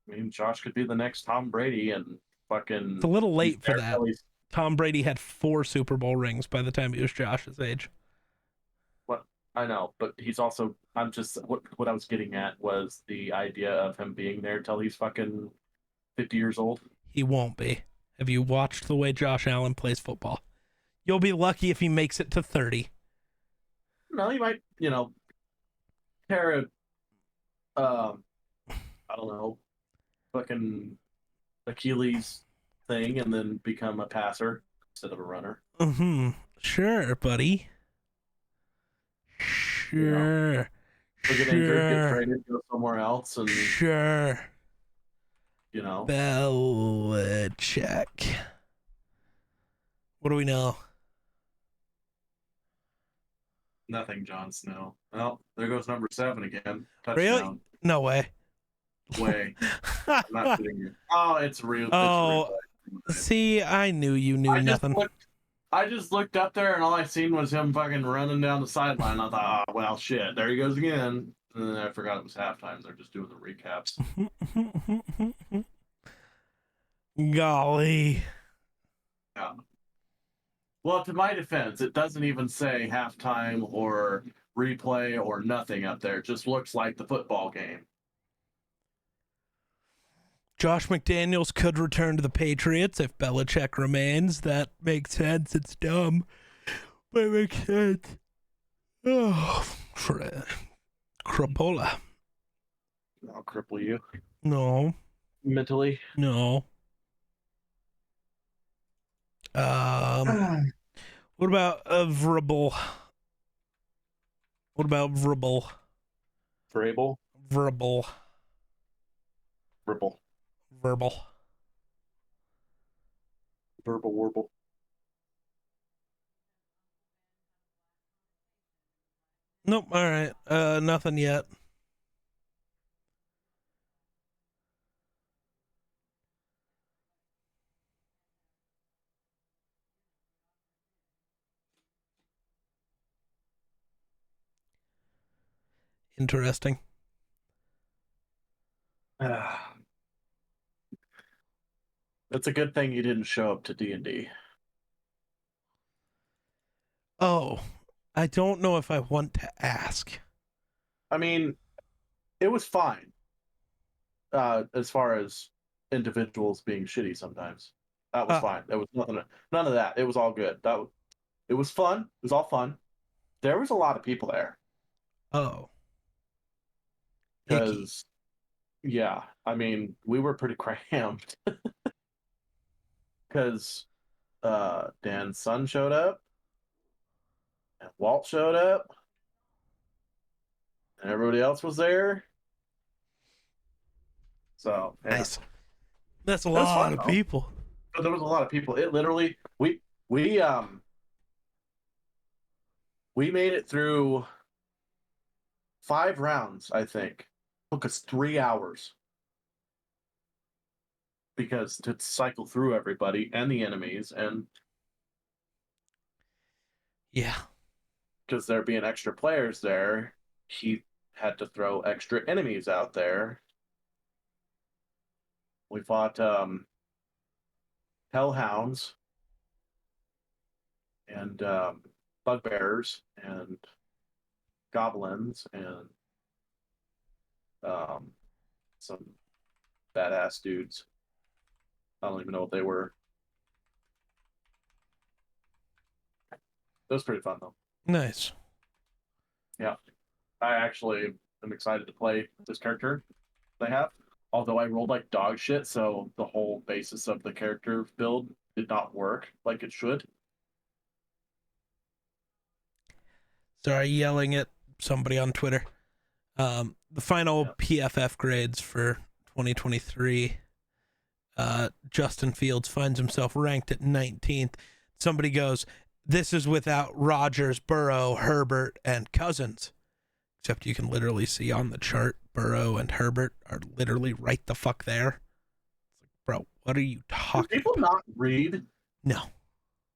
I mean, Josh could be the next Tom Brady and fucking. It's a little late for that. Kelly's. Tom Brady had 4 Super Bowl rings by the time he was Josh's age. What I know, but he's also. I'm just what I was getting at was the idea of him being there till he's fucking 50 years old. He won't be. Have you watched the way Josh Allen plays football? You'll be lucky if he makes it to 30. No, he might. Tear a. I don't know, fucking Achilles thing, and then become a passer instead of a runner. Sure, buddy. Sure. He'll get injured, get traded, go somewhere else, and Sure. Belichick. What do we know? nothing. Jon Snow. Well, there goes number 7 again. Touchdown. Really? No way. Way. I'm not kidding you. Oh, it's real. Oh, it's see, I knew you knew nothing. I just looked up there, and all I seen was him fucking running down the sideline. I thought, oh, well, shit, there he goes again. And then I forgot it was halftime. They're just doing the recaps. Golly. Yeah. Well, to my defense, it doesn't even say halftime or replay or nothing up there. It just looks like the football game. Josh McDaniels could return to the Patriots if Belichick remains. That makes sense. It's dumb, but it makes sense. Oh, crapola. I'll cripple you. No. Mentally. No. What about verbal? What about verbal? Vrabel? Verbal. Verbal. Verbal. Verbal warble. Nope. All right. Nothing yet. Interesting. It's a good thing you didn't show up to D&D. Oh, I don't know if I want to ask. I mean, it was fine. As far as individuals being shitty sometimes. That was fine. There was none of that. It was all good. It was fun. It was all fun. There was a lot of people there. Oh. Because, yeah, I mean, we were pretty cramped. Because Dan's son showed up, and Walt showed up, and everybody else was there. So, yeah. Nice. That's a lot of people. But there was a lot of people. It literally we made it through 5 rounds, I think. It took us 3 hours. Because to cycle through everybody and the enemies, and yeah, because there being extra players there, he had to throw extra enemies out there. We fought hellhounds and bugbears and goblins and some badass dudes. I don't even know what they were. It was pretty fun though. Nice. Yeah, I actually am excited to play this character they have. Although I rolled like dog shit, so the whole basis of the character build did not work like it should. Sorry, yelling at somebody on Twitter. The final Yeah. PFF grades for 2023. Justin Fields finds himself ranked at 19th. Somebody goes, "This is without Rodgers, Burrow, Herbert, and Cousins." Except you can literally see on the chart, Burrow and Herbert are literally right the fuck there. Bro, what are you Do talking people about? not read? No.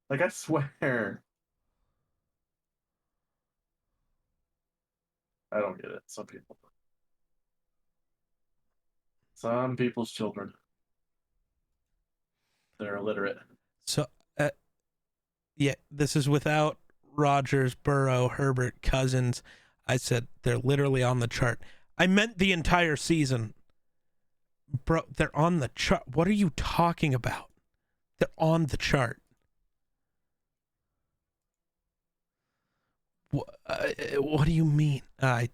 Like, I swear. I don't get it. Some people. Some people's children. They're illiterate. So, yeah, this is without Rodgers, Burrow, Herbert, Cousins. I said they're literally on the chart. I meant the entire season. Bro, they're on the chart. What are you talking about? They're on the chart. What do you mean? I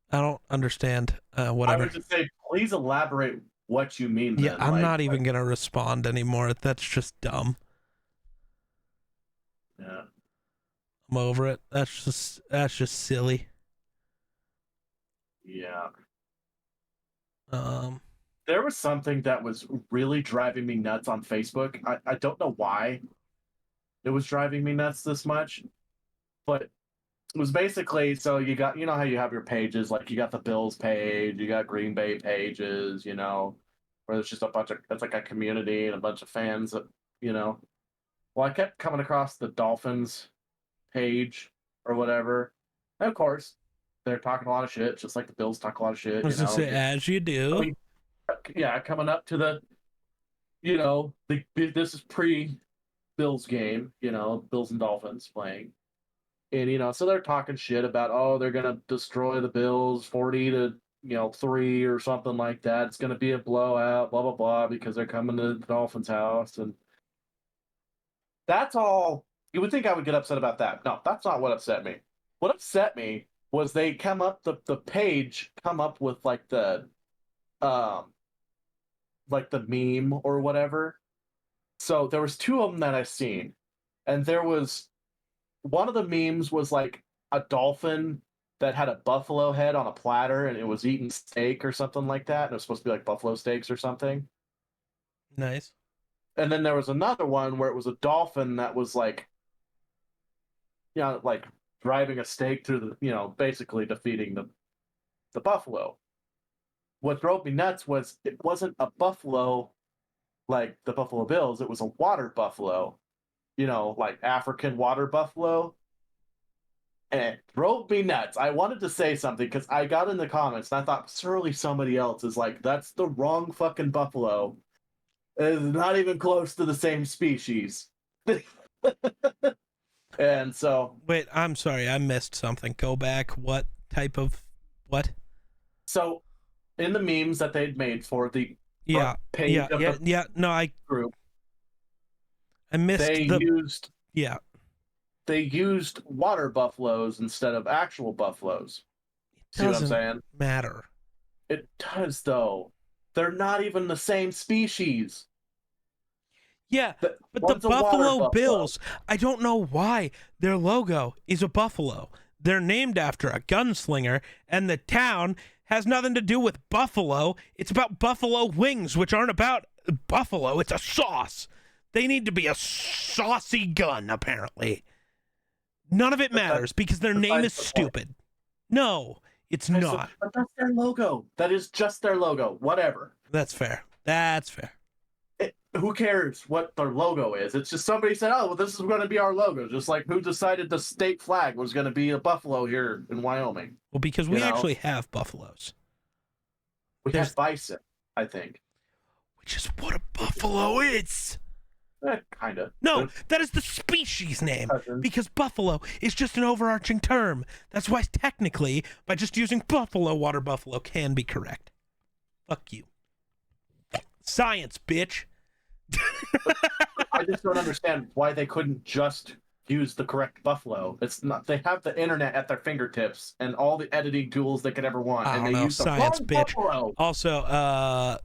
don't understand. I Whatever. would just say, please elaborate what you mean. Yeah, then. I'm like, not even gonna respond anymore. That's just dumb. Yeah. I'm over it. That's just silly. Yeah. Um, There was something that was really driving me nuts on Facebook. I don't know why it was driving me nuts this much, but it was basically, so you got, you know how you have your pages, like you got the Bills page, you got Green Bay pages, you know, where there's just a bunch of, it's like a community and a bunch of fans that, you know. Well, I kept coming across the Dolphins page or whatever. And of course, they're talking a lot of shit, just like the Bills talk a lot of shit, I you was gonna know. say, as you do. Yeah, coming up to the, you know, this is pre-Bills game, you know, Bills and Dolphins playing. And, you know, so they're talking shit about, oh, they're going to destroy the Bills 40 to, 3 or something like that. It's going to be a blowout, blah, blah, blah, because they're coming to the Dolphins' house. And that's all. You would think I would get upset about that. No, that's not what upset me. What upset me was they come up, the page come up with um, like the meme or whatever. So there was two of them that I seen, and there was one of the memes was like a dolphin that had a buffalo head on a platter, and it was eating steak or something like that. And it was supposed to be like buffalo steaks or something. Nice. And then there was another one where it was a dolphin that was like, like driving a stake through the, basically defeating the buffalo. What drove me nuts was it wasn't a buffalo like the Buffalo Bills, it was a water buffalo, like African water buffalo. And it drove me nuts. I wanted to say something because I got in the comments and I thought surely somebody else is like, that's the wrong fucking buffalo. It's not even close to the same species. And so. Wait, I'm sorry, I missed something. Go back. What type of what? So, in the memes that they'd made for the page of the No, I group, missed they used water buffaloes instead of actual buffaloes. See what I'm saying? Matter. It does though. They're not even the same species. Yeah, but the Buffalo Bills, I don't know why their logo is a buffalo. They're named after a gunslinger, and the town has nothing to do with buffalo. It's about buffalo wings, which aren't about buffalo. It's a sauce. They need to be a saucy gun, apparently. None of it matters because their name is stupid. No, it's not. But that's their logo. That is just their logo. Whatever. That's fair. That's fair. Who cares what their logo is? It's just somebody said, oh, well, this is going to be our logo. Just like who decided the state flag was going to be a buffalo here in Wyoming. Well, because we actually have buffaloes. We have bison, I think. Which is what a buffalo is. Kind of. No, that is the species name, Cousins. because buffalo is just an overarching term. That's why technically, by just using buffalo, water buffalo can be correct. Fuck you. Science, bitch. I just don't understand why they couldn't just use the correct buffalo. It's not. They have the internet at their fingertips and all the editing tools they could ever want, I and don't they know, use the science, wrong bitch. buffalo. Also,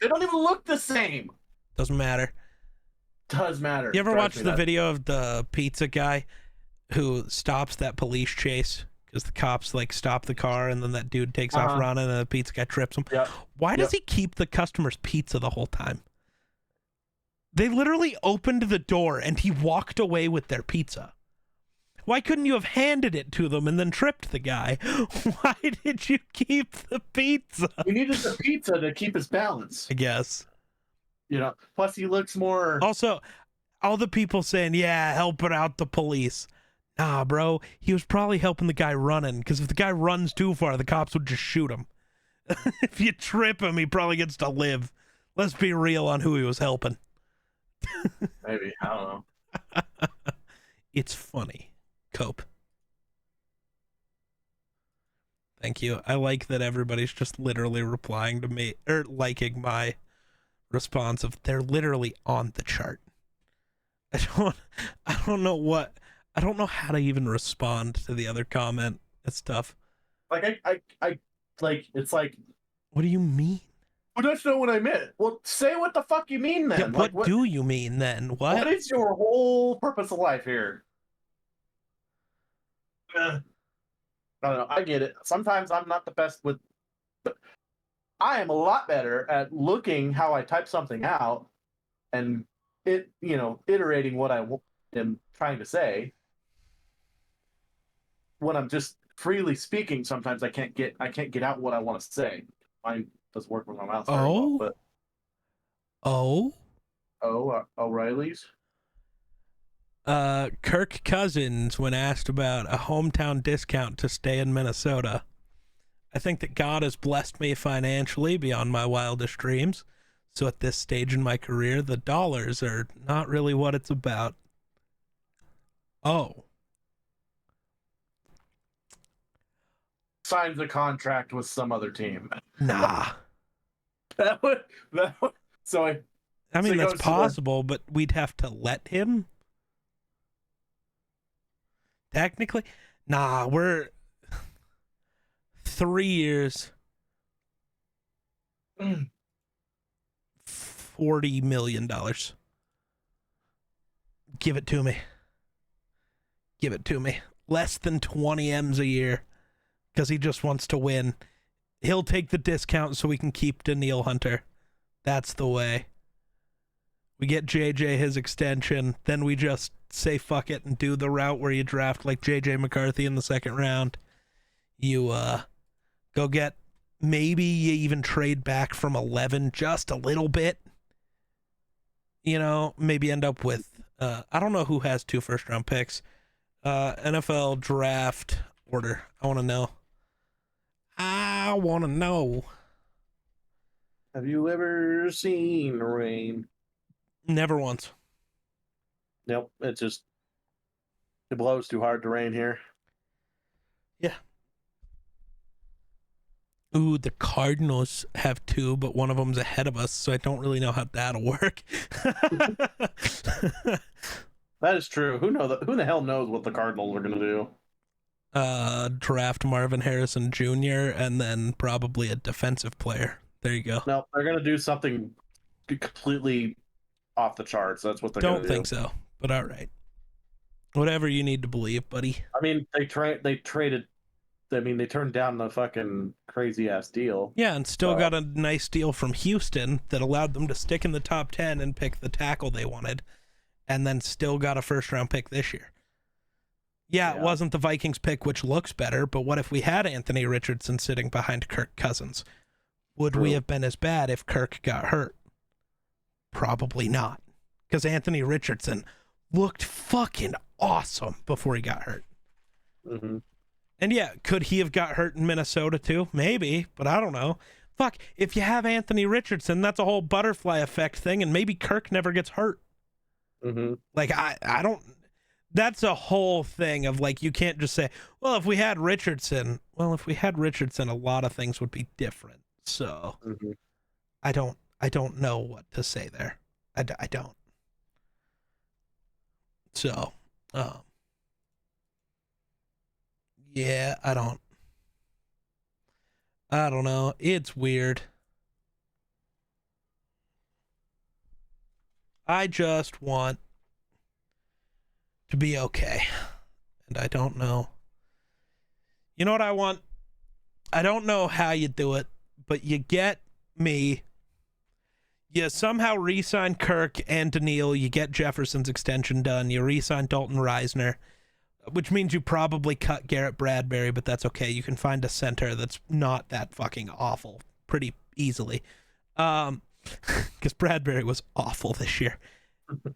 They don't even look the same. doesn't matter. Does matter. You ever Drives watch me the nuts. video of the pizza guy who stops that police chase because the cops like stop the car and then that dude takes off Uh-huh. running and the pizza guy trips him? Yep. Why does he keep the customer's pizza the whole time? They literally opened the door and he walked away with their pizza. Why couldn't you have handed it to them and then tripped the guy? Why did you keep the pizza? He needed the pizza to keep his balance. I guess. You know. Plus, he looks more. Also, all the people saying, yeah, helping out the police. Nah, bro, he was probably helping the guy running, because if the guy runs too far, the cops would just shoot him. If you trip him, he probably gets to live. Let's be real on who he was helping. Maybe. I don't know. It's funny. Cope. Thank you. I like that everybody's just literally replying to me, or liking my response of they're literally on the chart. I don't know how to even respond to the other comment. It's tough. Like I like. It's like. What do you mean? Well, that's not what I meant. Well, say what the fuck you mean then. Yeah, Like, what do you mean then? What? What is your whole purpose of life here? I don't know. I get it. Sometimes I'm not the best with, but I am a lot better at looking how I type something out and iterating what I am trying to say. When I'm just freely speaking, sometimes I can't get out what I want to say. Mine doesn't work with my mouth very well, but O'Reilly's. Kirk Cousins, when asked about a hometown discount to stay in Minnesota, I think that God has blessed me financially beyond my wildest dreams. So at this stage in my career, the dollars are not really what it's about. Oh. Signs a contract with some other team. Nah. that would so I So mean, he that's goes to the- possible, but we'd have to let him. Technically, nah, we're 3 years, $40 million. Give it to me. Give it to me. Less than 20 M's a year, because he just wants to win. He'll take the discount so we can keep Daniil Hunter. That's the way. We get JJ his extension, then we just say fuck it and do the route where you draft like JJ McCarthy in the second round. You go get, maybe you even trade back from 11 just a little bit. You know, maybe end up with I don't know who has 2 first-round picks. NFL draft order. I want to know. Have you ever seen rain? Never once. Nope. It blows too hard to rain here. Yeah. Ooh, the Cardinals have 2, but one of them's ahead of us, so I don't really know how that'll work. That is true. Who the hell knows what the Cardinals are gonna do? Draft Marvin Harrison Jr. and then probably a defensive player. There you go. No, they're gonna do something completely off the charts. That's what they're gonna do. Don't think so, but all right. Whatever you need to believe, buddy. I mean, they traded. I mean, they turned down the fucking crazy ass deal. Yeah, and still got a nice deal from Houston that allowed them to stick in the top 10 and pick the tackle they wanted, and then still got a first-round pick this year. Yeah, it wasn't the Vikings pick, which looks better, but what if we had Anthony Richardson sitting behind Kirk Cousins? Would we have been as bad if Kirk got hurt? Probably not, because Anthony Richardson looked fucking awesome before he got hurt. Mm-hmm. And yeah, could he have got hurt in Minnesota too? Maybe, but I don't know. Fuck, if you have Anthony Richardson, that's a whole butterfly effect thing, and maybe Kirk never gets hurt. Mm-hmm. Like I don't. That's a whole thing of like you can't just say, well, if we had Richardson. Well, if we had Richardson, a lot of things would be different. So Mm-hmm. I don't know what to say there. I don't. So, um, yeah, I don't know. It's weird. I just want to be okay. And I don't know. You know what I want? I don't know how you do it, but you get me. You somehow re-sign Kirk and Daniil. You get Jefferson's extension done. You re-sign Dalton Reisner, which means you probably cut Garrett Bradbury, but that's okay. You can find a center that's not that fucking awful pretty easily. Because Bradbury was awful this year.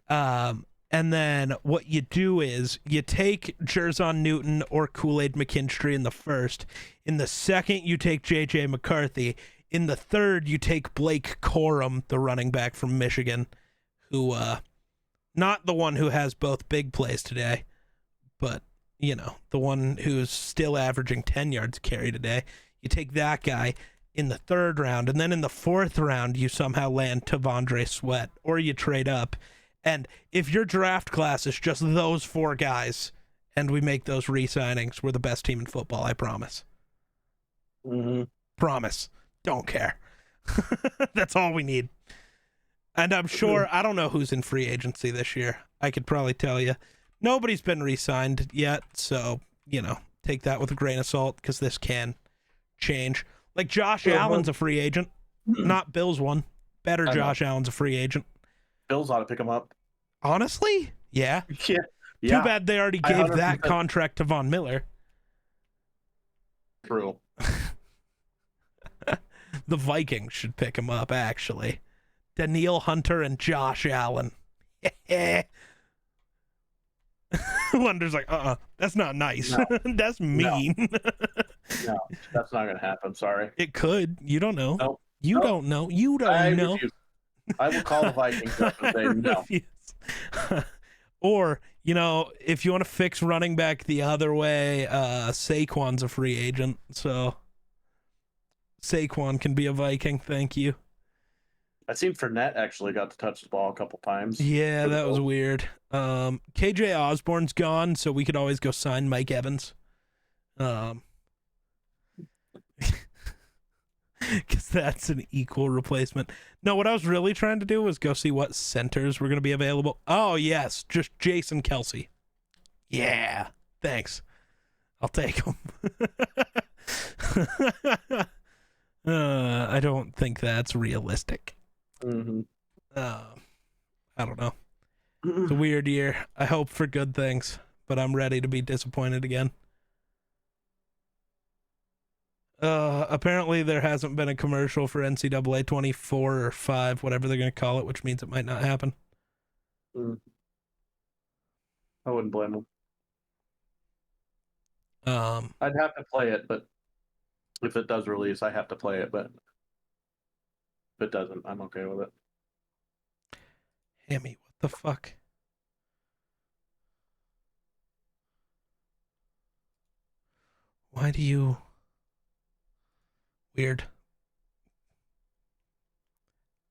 And then what you do is you take Jerzon Newton or Kool-Aid McKinstry in the first. In the second, you take J.J. McCarthy. In the third, you take Blake Corum, the running back from Michigan, who, not the one who has both big plays today, but, the one who's still averaging 10 yards carry today. You take that guy in the third round, and then in the fourth round, you somehow land Tavondre Sweat, or you trade up. And if your draft class is just those four guys, and we make those re-signings, we're the best team in football, I promise. Mm-hmm. Promise. Don't care. That's all we need. And I'm sure, I don't know who's in free agency this year. I could probably tell you. Nobody's been re-signed yet, so, take that with a grain of salt, because this can change. Like Josh Allen's a free agent, not Bill's one. Better Josh Allen's a free agent. Bills ought to pick him up. Honestly, yeah. Yeah. Too bad they already gave 100%. that contract to Von Miller. True. The Vikings should pick him up, actually. Daniil Hunter and Josh Allen. Wonder's like, that's not nice. No. That's mean. No, that's not going to happen. Sorry. It could. You don't know. Nope. You Nope. don't know. You don't I know. refuse. I will call the Vikings up and say no. Or, if you want to fix running back the other way, Saquon's a free agent, so Saquon can be a Viking. Thank you. I seen Fournette actually got to touch the ball a couple times. Yeah, that was weird. KJ Osborne's gone, so we could always go sign Mike Evans. Because that's an equal replacement. No, what I was really trying to do was go see what centers were going to be available. Oh, yes, just Jason Kelsey. Yeah, thanks. I'll take him. I don't think that's realistic. Mm-hmm. I don't know. It's a weird year. I hope for good things, but I'm ready to be disappointed again. Apparently there hasn't been a commercial for NCAA 24 or 5, whatever they're going to call it, which means it might not happen. I wouldn't blame them. I'd have to play it, but if it does release, I have to play it, but if it doesn't, I'm okay with it. Hammy, what the fuck? Why do you... Weird.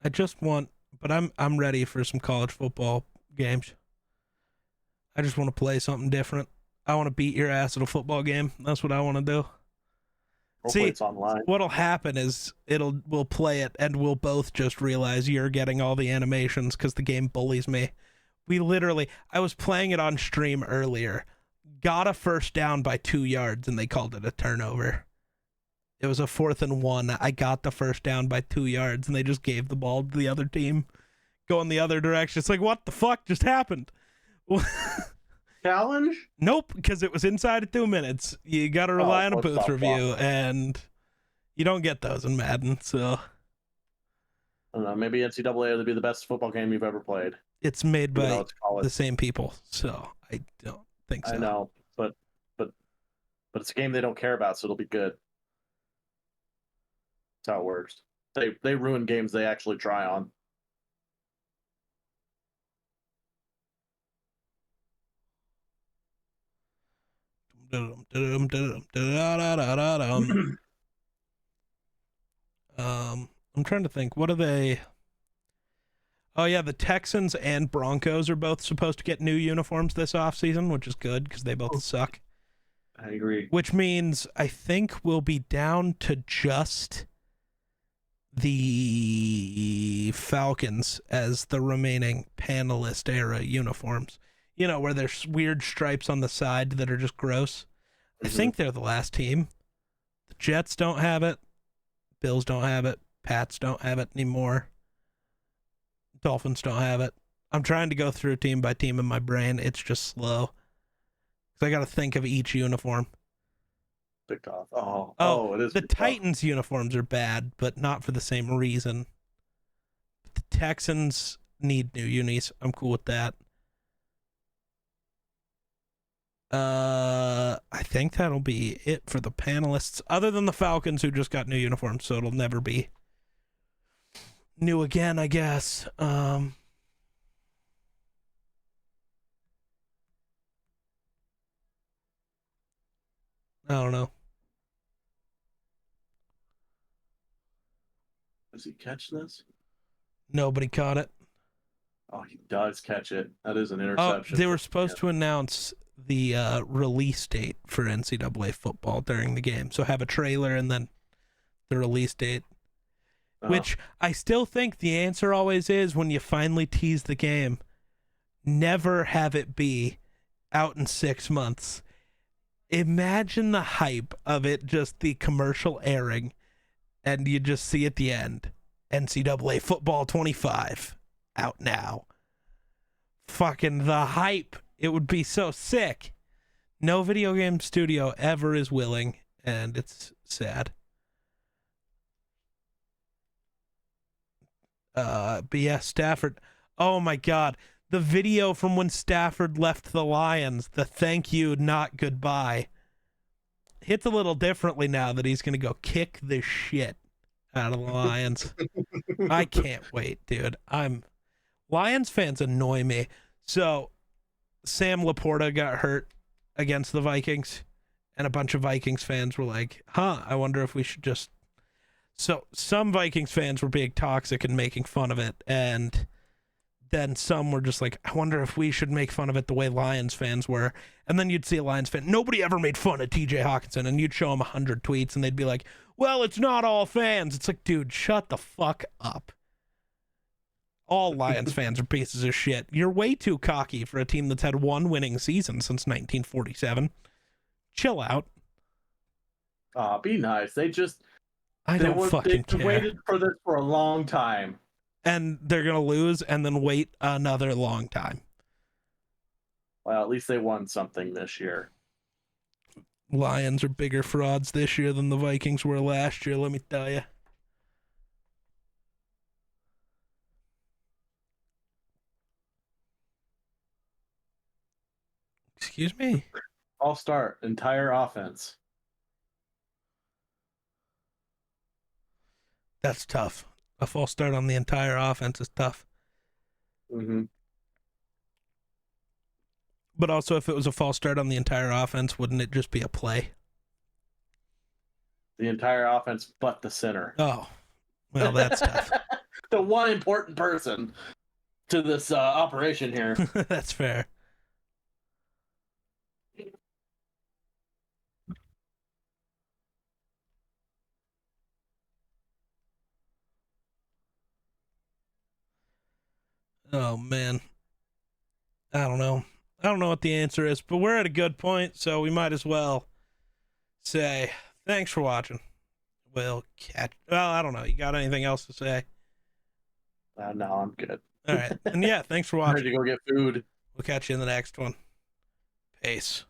I just want, but I'm ready for some college football games. I just want to play something different. I want to beat your ass at a football game. That's what I want to do. Hopefully See, it's online. what'll happen is we'll play it and we'll both just realize you're getting all the animations because the game bullies me. I was playing it on stream earlier, got a first down by 2 yards and they called it a turnover. It was a 4th and 1. I got the first down by 2 yards, and they just gave the ball to the other team, going the other direction. It's like, what the fuck just happened? Challenge? Nope, because it was inside of 2 minutes. You got to rely on a booth review, and you don't get those in Madden. So I don't know. Maybe NCAA would be the best football game you've ever played. It's made by the same people, so I don't think so. I know, but it's a game they don't care about, so it'll be good. That's how it works. They ruin games they actually try on. I'm trying to think. What are they? Oh yeah, the Texans and Broncos are both supposed to get new uniforms this offseason, which is good because they both suck. I agree. Which means I think we'll be down to just the Falcons as the remaining panelist era uniforms. You know, where there's weird stripes on the side that are just gross. I think they're the last team. The Jets don't have it. Bills don't have it. Pats don't have it anymore. Dolphins don't have it. I'm trying to go through team by team in my brain. It's just slow. So I got to think of each uniform. Picked off. Oh, it is. The Titans uniforms are bad, but not for the same reason. The Texans need new unis. I'm cool with that. I think that'll be it for the panelists, other than the Falcons who just got new uniforms, so it'll never be new again, I guess. I don't know. Does he catch this? Nobody caught it. Oh, he does catch it. That is an interception. They were supposed to announce the release date for NCAA football during the game. So have a trailer and then the release date. Which I still think the answer always is when you finally tease the game, never have it be out in 6 months. Imagine the hype of it, just the commercial airing, and you just see at the end, NCAA Football 25, out now. Fucking the hype. It would be so sick. No video game studio ever is willing, and it's sad. But yeah, Stafford. Oh my God. The video from when Stafford left the Lions, the thank you, not goodbye, hits a little differently now that he's going to go kick the shit out of the Lions. I can't wait, dude. Lions fans annoy me. So Sam Laporta got hurt against the Vikings, and a bunch of Vikings fans were like, I wonder if we should just... So some Vikings fans were being toxic and making fun of it, and then some were just like, I wonder if we should make fun of it the way Lions fans were. And then you'd see a Lions fan, nobody ever made fun of TJ Hawkinson, and you'd show them 100 tweets, and they'd be like, well, it's not all fans. It's like, dude, shut the fuck up. All Lions fans are pieces of shit. You're way too cocky for a team that's had one winning season since 1947. Chill out. Be nice. They care. Waited for this for a long time. And they're going to lose and then wait another long time. Well, at least they won something this year. Lions are bigger frauds this year than the Vikings were last year, let me tell you. Excuse me? All-star, entire offense. That's tough. A false start on the entire offense is tough. Mm-hmm. But also, if it was a false start on the entire offense, wouldn't it just be a play? The entire offense but the center. Oh, well, that's tough. The one important person to this operation here. That's fair. Oh, man. I don't know. I don't know what the answer is, but we're at a good point, so we might as well say thanks for watching. Well, I don't know. You got anything else to say? No, I'm good. All right. And yeah, thanks for I'm watching. ready to go get food. We'll catch you in the next one. Peace.